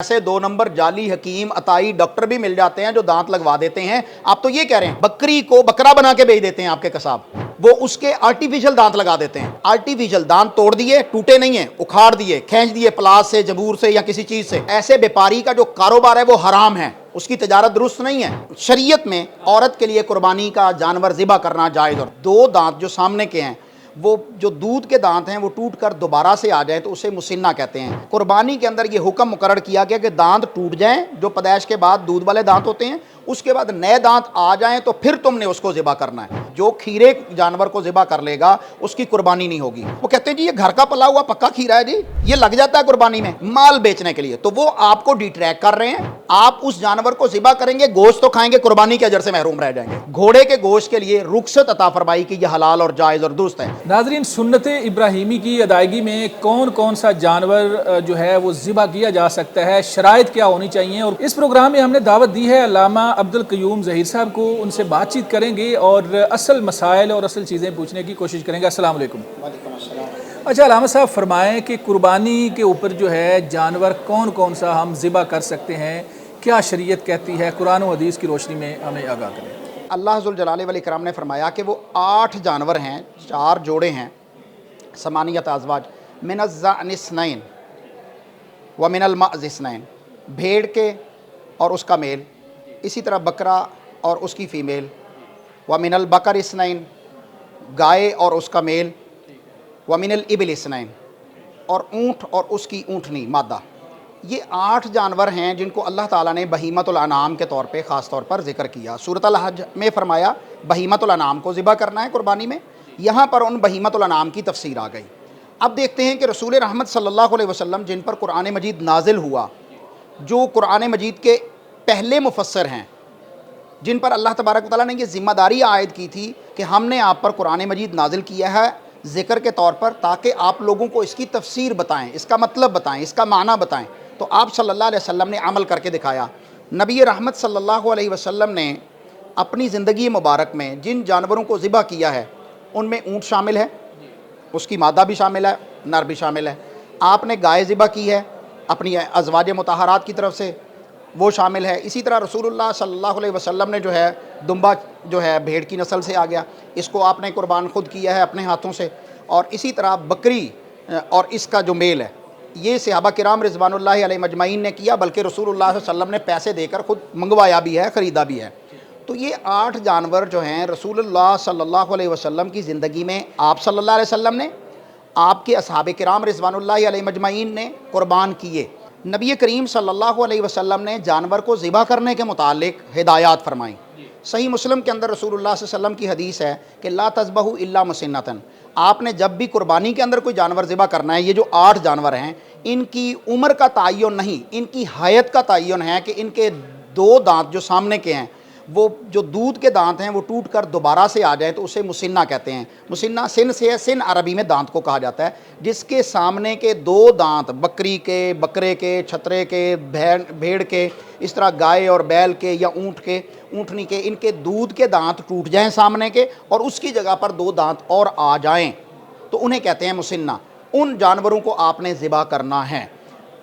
ऐसे 2 नंबर जाली हकीम अताई डॉक्टर भी मिल जाते हैं जो दांत लगवा देते हैं। आप तो ये कह रहे हैं बकरी को बकरा बना के बेच देते हैं आपके कसाब, वो उसके आर्टिफिशियल दांत लगा देते हैं। आर्टिफिशियल दांत तोड़ दिए, टूटे नहीं है, उखाड़ दिए, खींच दिए प्लास से, जबूर से या किसी चीज से। ऐसे व्यापारी का जो कारोबार है वो हराम है, उसकी तजारत दुरुस्त नहीं है। शरीयत में औरत के लिए कुर्बानी का जानवर ज़िबा करना जायज़। और 2 दांत जो सामने के हैं वो जो दूध के दांत हैं वो टूट कर दोबारा से आ जाए तो उसे मुसिन्ना कहते हैं। कुर्बानी के अंदर ये हुक्म मुकर्रर किया गया कि दांत टूट जाएं, जो पैदाइश के बाद दूध वाले दांत होते हैं, उसके बाद नए दांत आ जाएं तो फिर तुमने उसको ज़िबा करना है। जो खीरे जानवर को ज़िबा कर लेगा उसकी कुर्बानी नहीं होगी। वो कहते हैं जी ये घर का पला हुआ पक्का खीरा है जी, ये लग जाता है कुर्बानी में माल बेचने के लिए, तो वो आपको डिट्रैक्ट कर रहे हैं। आप उस जानवर को ज़िबा करेंगे, गोश्त तो खाएंगे, कुर्बानी के अजर से महरूम रह जाएंगे। घोड़े के गोश्त के लिए रुखसत अता फरमाई कि यह हलाल और जायज़ और दुरुस्त है। नाज़रीन, सुन्नत इब्राहीमी की अदायगी में कौन कौन सा जानवर जो है वो ज़िबा किया जा सकता है, शराइत क्या होनी चाहिए। और इस प्रोग्राम में हमने दावत दी है अल्लामा अब्दुल क़य्यूम ज़हीर साहब को। उनसे बातचीत करेंगे और असल मसाइल और असल चीज़ें पूछने की कोशिश करेंगे। अस्सलाम वालेकुम। अच्छा अल्लामा साहब, फरमाएँ कि कुर्बानी के ऊपर जो है जानवर कौन कौन सा हम ज़िबा कर सकते हैं, क्या शरीयत कहती है, कुरान और हदीस की रोशनी में हमें आगाह करें। अल्लाह ज़ुल जलाल वल इकराम ने फरमाया कि वो 8 जानवर हैं, 4 जोड़े हैं, समानियत अज़वाज मिनज़्ज़अन इस्नैन व मिनल माज़ इस्नैन, भेड़ के और उसका मेल, इसी तरह बकरा और उसकी फ़ीमेल, व मिनल बकर इस्नैन, गाय और उसका मेल, व मिनल इबिल इस्नैन, और ऊँट और उसकी ऊँटनी मादा। ये 8 जानवर हैं जिनको अल्लाह ताला ने बहीमतुल अनाम के तौर पे ख़ास तौर पर ज़िक्र किया। सूरतुल हज में फ़रमाया बहीमतुल अनाम को ज़िबा करना है कुर्बानी में, यहाँ पर उन बहीमतुल अनाम की तफसीर आ गई। अब देखते हैं कि रसूल रहमत सल्लल्लाहु अलैहि वसल्लम जिन पर कुरान मजीद नाजिल हुआ, जो कुरान मजीद के पहले मुफस्सर हैं, जिन पर अल्लाह तबारक व तआला ने ये ज़िम्मेदारी आयद की थी कि हमने आप पर कुरान मजीद नाजिल किया है ज़िक्र के तौर पर, ताकि आप लोगों को इसकी तफसीर बताएं, इसका मतलब बताएं, इसका माना बताएं। तो आप सल्लल्लाहु अलैहि वसल्लम ने अमल करके दिखाया। नबी रहमत सल्लल्लाहु अलैहि वसल्लम ने अपनी ज़िंदगी मुबारक में जिन जानवरों को ज़िबा किया है उनमें ऊँट शामिल है, उसकी मादा भी शामिल है, नर भी शामिल है। आपने गाय ज़िबा की है अपनी अज़वाज मुतहरात की तरफ से, वो शामिल है। इसी तरह रसूलुल्लाह सल्लल्लाहु अलैहि वसल्लम ने जो है दुम्बा जो है भेड़ की नस्ल से आ गया, इसको आपने कुर्बान खुद किया है अपने हाथों से। और इसी तरह बकरी और इसका जो मेल है ये सहाबा किराम रिज़वानुल्लाहि अलैहिम अजमईन ने किया, बल्कि रसूलुल्लाह सल्लल्लाहु अलैहि वसल्लम ने पैसे देकर खुद मंगवाया भी है, ख़रीदा भी है। तो ये 8 जानवर जो हैं रसूलुल्लाह सल्लल्लाहु अलैहि वसल्लम की ज़िंदगी में आप सल्लल्लाहु अलैहि वसल्लम ने, आपके असहाबे किराम रिज़वानुल्लाहि अलैहिम अजमईन ने कुर्बान किए। नबी करीम सल्लल्लाहु अलैहि वसल्लम ने जानवर को ज़िबा करने के मुतालिक हिदायत फरमाई। सही मुस्लिम के अंदर रसूलुल्लाह सल्लल्लाहु अलैहि वसल्लम की हदीस है कि ला तज़बहू इल्ला मुसिन्नतन, आपने जब भी कुर्बानी के अंदर कोई जानवर ज़िबा करना है, ये जो 8 जानवर हैं इनकी उम्र का तयन नहीं, इनकी हयात का तयन है कि इनके 2 दांत जो सामने के हैं वो जो दूध के दांत हैं वो टूट कर दोबारा से आ जाए तो उसे मुसिन्ना कहते हैं। मुसिन्ना सिन से है, सिन अरबी में दांत को कहा जाता है, जिसके सामने के 2 दांत बकरी के, बकरे के, छतरे के, भेड़ के, इस तरह गाय और बैल के या ऊँट के, ऊँटनी के, इनके दूध के दांत टूट जाएं सामने के और उसकी जगह पर 2 दांत और आ जाएं तो उन्हें कहते हैं मुसिन्ना। उन जानवरों को आपने ज़िबा करना है।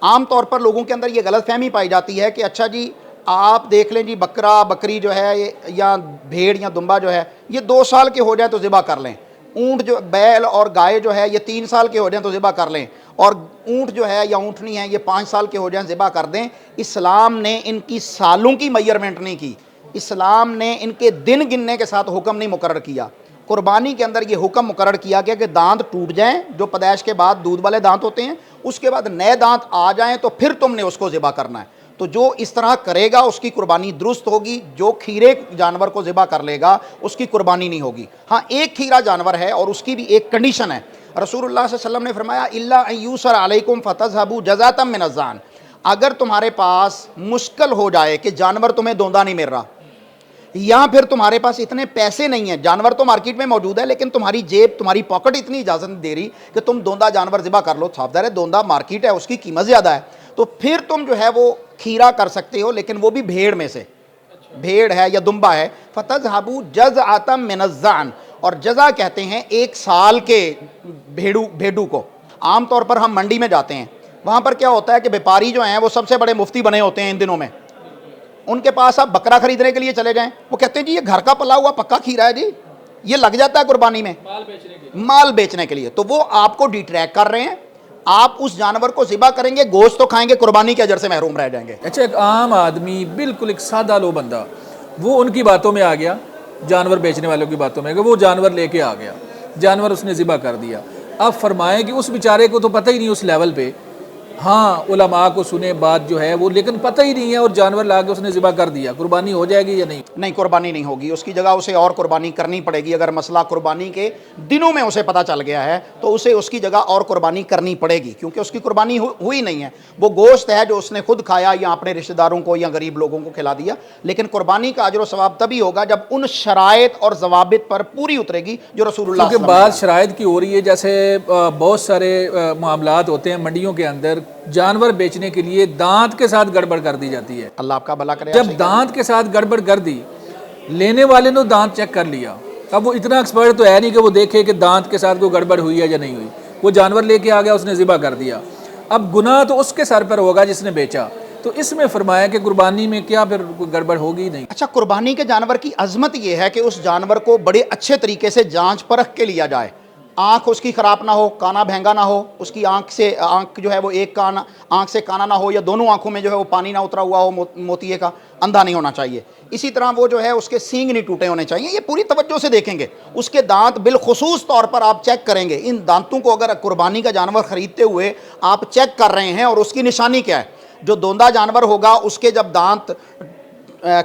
आम तौर पर लोगों के अंदर ये गलतफहमी पाई जाती है कि अच्छा जी आप देख लें जी बकरा बकरी जो है या भेड़ या दुम्बा जो है ये 2 साल के हो जाए तो ज़िबा कर लें, ऊँट जो बैल और गाय जो है ये 3 साल के हो जाएं तो ज़िबा कर लें, और ऊँट जो है या ऊँटनी है ये 5 साल के हो जाएं ज़िबा कर दें। इस्लाम ने इनकी सालों की मेजरमेंट नहीं की, इस्लाम ने इनके दिन गिनने के साथ हुक्म नहीं मुकर्रर किया। कुर्बानी के अंदर ये हुक्म मुकर्रर किया गया कि दांत टूट जाएं, जो पैदाइश के बाद दूध वाले दांत होते हैं, उसके बाद नए दांत आ जाएं तो फिर तुमने उसको ज़िबा करना है। तो जो इस तरह करेगा उसकी कुर्बानी दुरुस्त होगी, जो खीरे जानवर को ज़िबा कर लेगा उसकी कुर्बानी नहीं होगी। हाँ, एक खीरा जानवर है और उसकी भी एक कंडीशन है। रसूलुल्लाह सल्लल्लाहु अलैहि वसल्लम ने फरमाया इल्ला अन यूसर अलैकुम फतज़हबू जज़ातम मिनज़्ज़ान, अगर तुम्हारे पास मुश्किल हो जाए कि जानवर तुम्हें दोंदा नहीं मिल रहा या फिर तुम्हारे पास इतने पैसे नहीं है, जानवर तो मार्केट में मौजूद है लेकिन तुम्हारी जेब, तुम्हारी पॉकेट इतनी इजाज़त नहीं दे रही कि तुम दोंदा जानवर ज़िबा कर लो, साफ ज़ाहिर है दोंदा मार्केट है, उसकी कीमत ज़्यादा है, तो फिर तुम जो है वो खीरा कर सकते हो, लेकिन वो भी भेड़ में से, भेड़ है या दुम्बा है। फतज़हबू जज़अतम मिनज़्ज़ान, और जज़ा कहते हैं 1 साल के भेड़ू को। आम तौर पर हम मंडी में जाते हैं, वहाँ पर क्या होता है कि व्यापारी जो हैं वो सबसे बड़े मुफ्ती बने होते हैं इन दिनों में। उनके पास आप बकरा खरीदने के लिए चले जाएं, वो कहते हैं जी ये घर का पला हुआ पक्का खीरा है जी, ये लग जाता है कुर्बानी में माल बेचने के लिए। तो वो आपको डिट्रैक्ट कर रहे हैं। आप उस जानवर को ज़िबा करेंगे, गोश्त तो खाएंगे, कुर्बानी के अजर से महरूम रह जाएंगे। अच्छा, एक आम आदमी, बिल्कुल एक सादा लो बंदा, वो उनकी बातों में आ गया, जानवर बेचने वालों की बातों में, कि वो जानवर लेके आ गया, जानवर उसने ज़िबा कर दिया। अब फरमाएं कि उस बेचारे को तो पता ही नहीं उस लेवल पे, हाँ उलमा को सुने बात जो है वो, लेकिन पता ही नहीं है, और जानवर ला के उसने ज़िबा कर दिया, कुर्बानी हो जाएगी या नहीं? नहीं, कुर्बानी नहीं होगी, उसकी जगह उसे और कुर्बानी करनी पड़ेगी। अगर मसला कुर्बानी के दिनों में उसे पता चल गया है तो उसे उसकी जगह और कुर्बानी करनी पड़ेगी, क्योंकि उसकी कुर्बानी हुई नहीं है। वो गोश्त है जो उसने खुद खाया या अपने रिश्तेदारों को या गरीब लोगों को खिला दिया। लेकिन कुर्बानी का अजर व सवाब तभी होगा जब उन शराइत और जवाबित पर पूरी उतरेगी जो रसूलुल्लाह क्योंकि बात शराइत की हो रही है। जैसे बहुत सारे मामलात होते हैं मंडियों के अंदर, जानवर बेचने के लिए दांत के साथ गड़बड़ कर दी जाती है। अल्लाह आपका भला करे। जब दांत के साथ गड़बड़ कर दी, लेने वाले ने दांत चेक कर लिया, अब वो इतना एक्सपर्ट तो है नहीं कि वो देखे कि दांत के साथ कोई गड़बड़ हुई है या नहीं हुई, वो जानवर लेके आ गया, उसने ज़िबा कर दिया। अब गुनाह तो उसके सर पर होगा जिसने बेचा। तो इसमें फरमाया कि कुर्बानी में क्या फिर गड़बड़ होगी नहीं? अच्छा, कुर्बानी के जानवर की अजमत यह है कि उस जानवर को बड़े अच्छे तरीके से जांच परख के लिया जाए। आँख उसकी ख़राब ना हो, काना भैंगा ना हो, उसकी आँख जो है वो एक कान आँख से काना ना हो, या दोनों आँखों में जो है वो पानी ना उतरा हुआ हो मोतिये का, अंधा नहीं होना चाहिए। इसी तरह वो जो है उसके सींग नहीं टूटे होने चाहिए, ये पूरी तवज्जो से देखेंगे। उसके दांत बिलखुसूस तौर पर आप चेक करेंगे। इन दांतों को अगर कुर्बानी का जानवर ख़रीदते हुए आप चेक कर रहे हैं, और उसकी निशानी क्या है, जो दोंदा जानवर होगा उसके जब दांत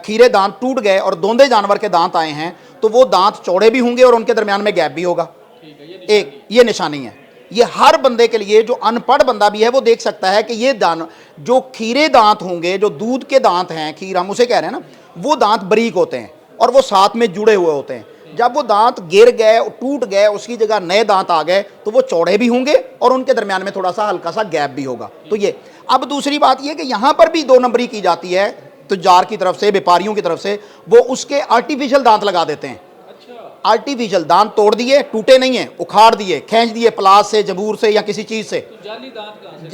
खीरे दांत टूट गए और दोंदे जानवर के दांत आए हैं तो वो दांत चौड़े भी होंगे और उनके दरमियान में गैप भी होगा। एक ये निशानी है। ये हर बंदे के लिए, जो अनपढ़ बंदा भी है वो देख सकता है कि ये जो खीरे दांत होंगे, जो दूध के दांत हैं, खीर हम उसे कह रहे हैं ना, वो दांत बारीक होते हैं और वो साथ में जुड़े हुए होते हैं। जब वो दांत गिर गए, टूट गए, उसकी जगह नए दांत आ गए तो वो चौड़े भी होंगे और उनके दरमियान में थोड़ा सा हल्का सा गैप भी होगा। तो ये, अब दूसरी बात ये कि यहाँ पर भी दो नंबरी की जाती है तुजार की तरफ से, व्यापारियों की तरफ से। वो उसके आर्टिफिशियल दांत लगा देते हैं। आर्टिफिशियल दांत तोड़ दिए, टूटे नहीं है, उखाड़ दिए, खींच दिए प्लास से, जबूर से या किसी चीज से। तो जाली दांत कहाँ से?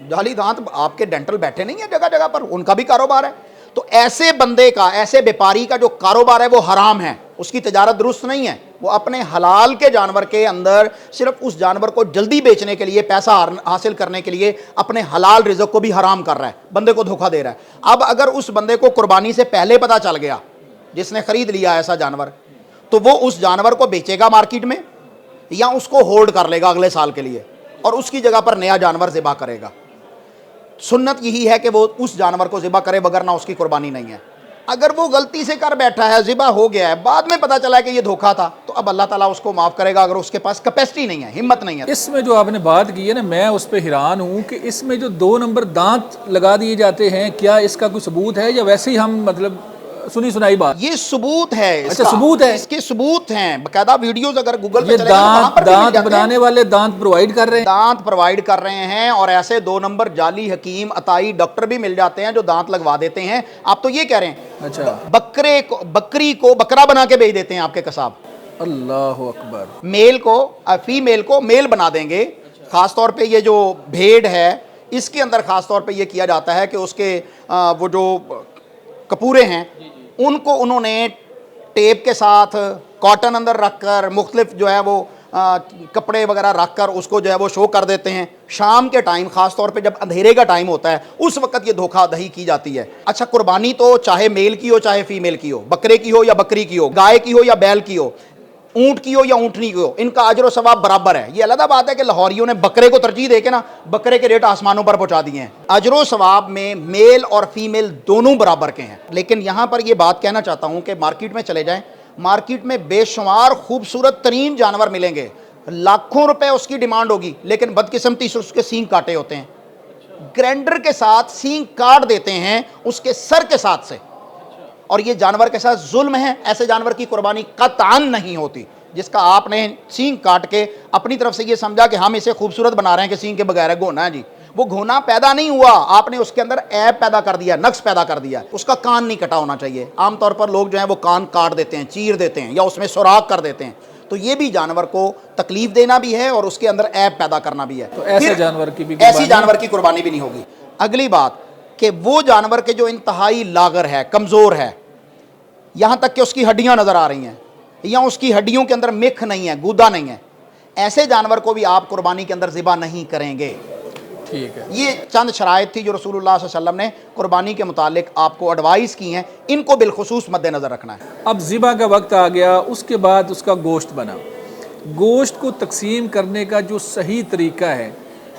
जाली दांत आपके डेंटल बैठे नहीं है जगह जगह पर, उनका भी कारोबार है। तो ऐसे बंदे का, ऐसे व्यापारी का जो कारोबार है वो हराम है, उसकी तजारत दुरुस्त नहीं है। वो अपने हलाल के जानवर के अंदर सिर्फ उस जानवर को जल्दी बेचने के लिए, पैसा हासिल करने के लिए अपने हलाल रिज़्क़ को भी हराम कर रहा है, बंदे को धोखा दे रहा है। अब अगर उस बंदे को कुर्बानी से पहले पता चल गया, जिसने खरीद लिया ऐसा जानवर, तो वो उस जानवर को बेचेगा मार्केट में या उसको होल्ड कर लेगा अगले साल के लिए और उसकी जगह पर नया जानवर ज़िबा करेगा। सुन्नत यही है कि वो उस जानवर को ज़िबा करे, बगैर ना उसकी कुर्बानी नहीं है। अगर वो गलती से कर बैठा है, ज़िबा हो गया है, बाद में पता चला है कि ये धोखा था, तो अब अल्लाह ताला उसको माफ़ करेगा अगर उसके पास कैपेसिटी नहीं है, हिम्मत नहीं है। इसमें जो आपने बात की है ना, मैं उस पर हैरान हूँ कि इसमें जो 2 नंबर दांत लगा दिए जाते हैं, क्या इसका कोई सबूत है या वैसे ही हम मतलब सुनी सुनाई बात? ये सबूत है। अच्छा, सबूत है, इसके सबूत हैं, बकायदा वीडियोस अगर गूगल पे ये चले जाएं, वहां पर भी मिल दांत जाते हैं। बनाने वाले दांत प्रोवाइड कर रहे हैं, दांत प्रोवाइड कर रहे हैं, और ऐसे 2 नंबर जाली हकीम, अताई, डॉक्टर भी मिल जाते हैं जो दांत लगवा देते हैं। आप तो ये कह रहे हैं, अच्छा, बकरी को बकरा बना के बेच देते हैं आपके कसाब। अल्लाह अकबर। मेल को फीमेल को मेल बना देंगे। खास तौर पे ये जो भेड़ है, इसके अंदर खास तौर पे ये किया जाता है कि उसके वो जो कपूरे हैं उनको उन्होंने टेप के साथ कॉटन अंदर रखकर, मुख्तलिफ जो है वो कपड़े वगैरह रख कर उसको जो है वो शो कर देते हैं। शाम के टाइम, खास तौर पे जब अंधेरे का टाइम होता है, उस वक्त ये धोखाधड़ी की जाती है। अच्छा, कुर्बानी तो चाहे मेल की हो चाहे फीमेल की हो, बकरे की हो या बकरी की हो, गाय की हो या बैल की हो, ऊंट की हो या ऊंटनी की हो, इनका अजर व सवाब बराबर है। ये अलग बात है कि लाहौरियों ने बकरे को तरजीह देके ना बकरे के रेट आसमानों पर पहुंचा दिए हैं। अजर व सवाब में मेल और फीमेल दोनों बराबर के हैं। लेकिन यहां पर यह बात कहना चाहता हूं कि मार्केट में चले जाएं, मार्केट में बेशुमार खूबसूरत तरीन जानवर मिलेंगे, लाखों रुपए उसकी डिमांड होगी, लेकिन बदकिस्मती से उसके सींग काटे होते हैं। ग्राइंडर के साथ सींग काट देते हैं उसके सर के साथ से, और ये जानवर के साथ जुल्म है। ऐसे जानवर की कुर्बानी कतआन नहीं होती, जिसका आपने सींग काट के अपनी तरफ से ये समझा कि हम इसे खूबसूरत बना रहे हैं कि सींग के बगैर है, घोना है जी। वो घोना पैदा नहीं हुआ, आपने उसके अंदर ऐब पैदा कर दिया, नक्स पैदा कर दिया। उसका कान नहीं कटा होना चाहिए। आमतौर पर लोग जो है वो कान काट देते हैं, चीर देते हैं या उसमें सुराख कर देते हैं। تو یہ بھی جانور کو تکلیف دینا بھی ہے اور اس کے اندر عیب پیدا کرنا بھی ہے. تو ایسے پھر جانور کی بھی ایسی جانور کی قربانی بھی نہیں ہوگی. اگلی بات کہ وہ جانور کے جو انتہائی لاغر ہے, کمزور ہے, یہاں تک کہ اس کی ہڈیاں نظر آ رہی ہیں یا اس کی ہڈیوں کے اندر مکھ نہیں ہے, گودا نہیں ہے, ایسے جانور کو بھی آپ قربانی کے اندر ذبح نہیں کریں گے. ٹھیک ہے. یہ چند شرائط تھی جو رسول اللہ صلی اللہ علیہ وسلم نے قربانی کے متعلق آپ کو ایڈوائز کی ہیں, ان کو بالخصوص مد نظر رکھنا ہے. اب ذبح کا وقت آ گیا, اس کے بعد اس کا گوشت بنا. گوشت کو تقسیم کرنے کا جو صحیح طریقہ ہے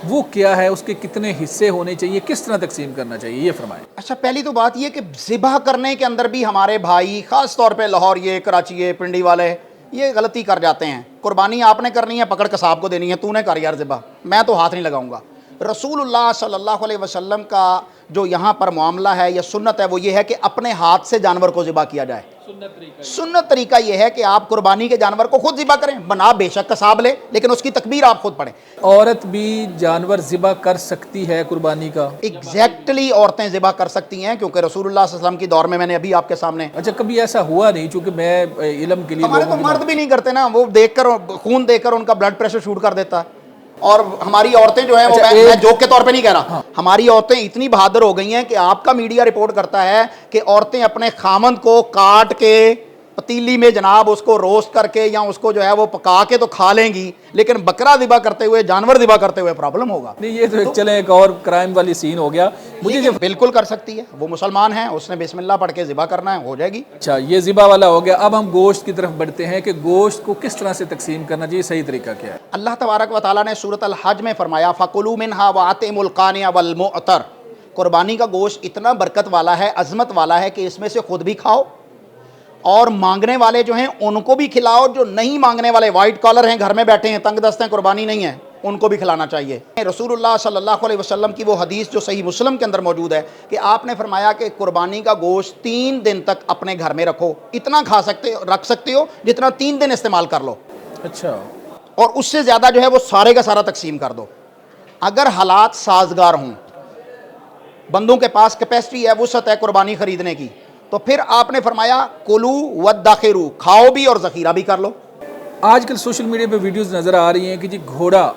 وہ کیا ہے, اس کے کتنے حصے ہونے چاہیے, کس طرح تقسیم کرنا چاہیے, یہ فرمائیں. اچھا, پہلی تو بات یہ کہ ذبح کرنے کے اندر بھی ہمارے بھائی خاص طور پہ لاہور یہ, کراچی, پنڈی والے یہ غلطی کر جاتے ہیں. قربانی آپ نے کرنی ہے, پکڑ قصاب کو دینی ہے, تو نے کر یار ذبح, میں تو ہاتھ نہیں لگاؤں گا. رسول اللہ صلی اللہ علیہ وسلم کا جو یہاں پر معاملہ ہے یا سنت ہے وہ یہ ہے کہ اپنے ہاتھ سے جانور کو ذبح کیا جائے. سنت طریقہ یہ ہے کہ آپ قربانی کے جانور کو خود ذبح کریں, بنا بے شک قصاب لے لیکن اس کی تکبیر آپ خود پڑھیں. عورت بھی جانور ذبح کر سکتی ہے قربانی کا؟ ایگزیکٹلی عورتیں ذبح کر سکتی ہیں, کیونکہ رسول اللہ صلی اللہ علیہ وسلم کی دور میں نے ابھی آپ کے سامنے. اچھا, کبھی ایسا ہوا نہیں, چونکہ میں علم کے لیے ہمارے تو مرد بھی نہیں کرتے نا, وہ دیکھ کر خون دیکھ کر ان کا بلڈ پریشر شوٹ کر دیتا ہے. اور ہماری عورتیں جو ہیں وہ میں جوک کے طور پہ نہیں کہہ رہا, ہماری عورتیں اتنی بہادر ہو گئی ہیں کہ آپ کا میڈیا رپورٹ کرتا ہے کہ عورتیں اپنے خامند کو کاٹ کے پتیلی میں جناب اس کو روسٹ کر کے یا اس کو جو ہے وہ پکا کے تو کھا لیں گی, لیکن بکرا ذبح کرتے ہوئے, جانور ذبح کرتے ہوئے پرابلم ہوگا. نہیں, یہ تو چلیں ایک اور کرائم والی سین ہو گیا. مجھے بالکل کر سکتی ہے, وہ مسلمان ہیں, اس نے بسم اللہ پڑھ کے ذبح کرنا ہے, ہو جائے گی. اچھا, یہ ذبح والا ہو گیا. اب ہم گوشت کی طرف بڑھتے ہیں کہ گوشت کو کس طرح سے تقسیم کرنا چاہیے, صحیح طریقہ کیا ہے. اللہ تبارک و تعالیٰ نے سورۃ الحج میں فرمایا فَكُلُوا مِنْهَا وَأَطْعِمُوا الْقَانِعَ وَالْمُعْتَرَ. قربانی کا گوشت اتنا برکت والا ہے, عظمت والا ہے کہ اس میں سے خود بھی کھاؤ اور مانگنے والے جو ہیں ان کو بھی کھلاؤ. جو نہیں مانگنے والے, وائٹ کالر ہیں, گھر میں بیٹھے ہیں, تنگ دست ہیں, قربانی نہیں ہے, ان کو بھی کھلانا چاہیے. رسول اللہ صلی اللہ علیہ وسلم کی وہ حدیث جو صحیح مسلم کے اندر موجود ہے کہ آپ نے فرمایا کہ قربانی کا گوشت 3 دن تک اپنے گھر میں رکھو, اتنا رکھ سکتے ہو جتنا 3 دن استعمال کر لو. اچھا, اور اس سے زیادہ جو ہے وہ سارے کا سارا تقسیم کر دو. اگر حالات سازگار ہوں, بندوں کے پاس کیپیسٹی ہے, وسعت ہے قربانی خریدنے کی, تو پھر آپ نے فرمایا کلو وادخرو, کھاؤ بھی اور ذخیرہ بھی کر لو. آج کل سوشل میڈیا پہ ویڈیوز نظر آ رہی ہیں کہ جی گھوڑا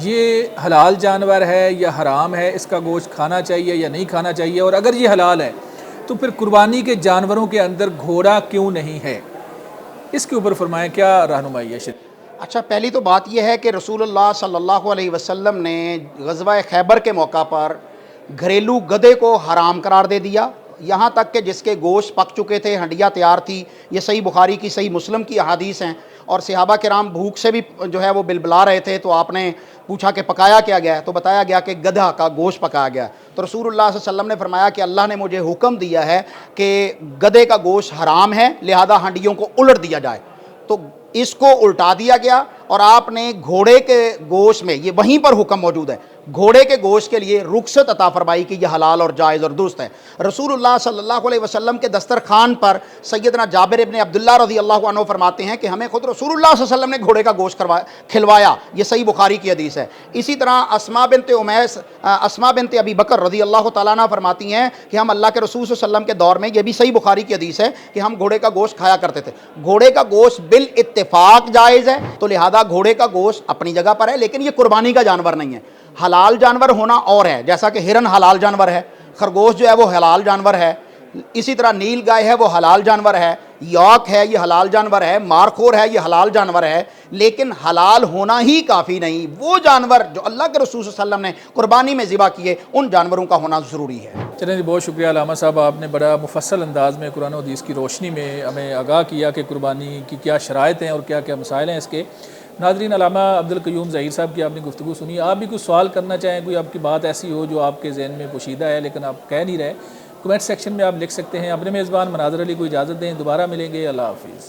یہ حلال جانور ہے یا حرام ہے, اس کا گوشت کھانا چاہیے یا نہیں کھانا چاہیے, اور اگر یہ حلال ہے تو پھر قربانی کے جانوروں کے اندر گھوڑا کیوں نہیں ہے, اس کے اوپر فرمائیں کیا رہنمائی ہے. اچھا, پہلی تو بات یہ ہے کہ رسول اللہ صلی اللہ علیہ وسلم نے غزوہ خیبر کے موقع پر گھریلو گدھے کو حرام قرار دے دیا, یہاں تک کہ جس کے گوشت پک چکے تھے, ہڈیاں تیار تھی. یہ صحیح بخاری کی, صحیح مسلم کی احادیث ہیں. اور صحابہ کرام بھوک سے بھی جو ہے وہ بلبلا رہے تھے, تو آپ نے پوچھا کہ پکایا کیا گیا ہے, تو بتایا گیا کہ گدھا کا گوشت پکایا گیا. تو رسول اللہ صلی اللہ علیہ وسلم نے فرمایا کہ اللہ نے مجھے حکم دیا ہے کہ گدھے کا گوشت حرام ہے, لہذا ہڈیوں کو الٹ دیا جائے. تو اس کو الٹا دیا گیا اور آپ نے گھوڑے کے گوشت میں, یہ وہیں پر حکم موجود ہے, گھوڑے کے گوشت کے لیے رخصت عطا فرمائی کہ یہ حلال اور جائز اور درست ہے. رسول اللہ صلی اللہ علیہ وسلم کے دسترخوان پر سیدنا جابر ابن عبداللہ رضی اللہ عنہ فرماتے ہیں کہ ہمیں خود رسول اللہ صلی اللہ علیہ وسلم نے گھوڑے کا گوشت کھلوایا. یہ صحیح بخاری کی حدیث ہے. اسی طرح اسماء بنت ابی بکر رضی اللہ تعالیٰ عنہ فرماتی ہیں کہ ہم اللہ کے رسول صلی اللہ علیہ وسلم کے دور میں, یہ بھی صحیح بخاری کی حدیث ہے, کہ ہم گھوڑے کا گوشت کھایا کرتے تھے. گھوڑے کا گوشت بالاتفاق جائز ہے, تو لہذا گھوڑے کا گوشت اپنی جگہ پر ہے, لیکن یہ قربانی کا جانور نہیں ہے. حلال جانور ہونا اور ہے, جیسا کہ ہرن حلال جانور ہے, خرگوش جو ہے وہ حلال جانور ہے, اسی طرح نیل گائے ہے وہ حلال جانور ہے, یاک ہے یہ حلال جانور ہے, مارخور ہے یہ حلال جانور ہے. لیکن حلال ہونا ہی کافی نہیں, وہ جانور جو اللہ کے رسول صلی اللہ علیہ وسلم نے قربانی میں ذبح کیے ان جانوروں کا ہونا ضروری ہے. چلیں جی, بہت شکریہ علامہ صاحب, آپ نے بڑا مفصل انداز میں قرآن و حدیث کی روشنی میں ہمیں آگاہ کیا کہ قربانی کی کیا شرائط ہیں اور کیا کیا مسائل ہیں اس کے. ناظرین, علامہ عبدالقیوم ظہیر صاحب کی آپ نے گفتگو سنی. آپ بھی کوئی سوال کرنا چاہیں, کوئی آپ کی بات ایسی ہو جو آپ کے ذہن میں پوشیدہ ہے لیکن آپ کہہ نہیں رہے, کمنٹ سیکشن میں آپ لکھ سکتے ہیں. اپنے میزبان مناظر علی کو اجازت دیں, دوبارہ ملیں گے. اللہ حافظ.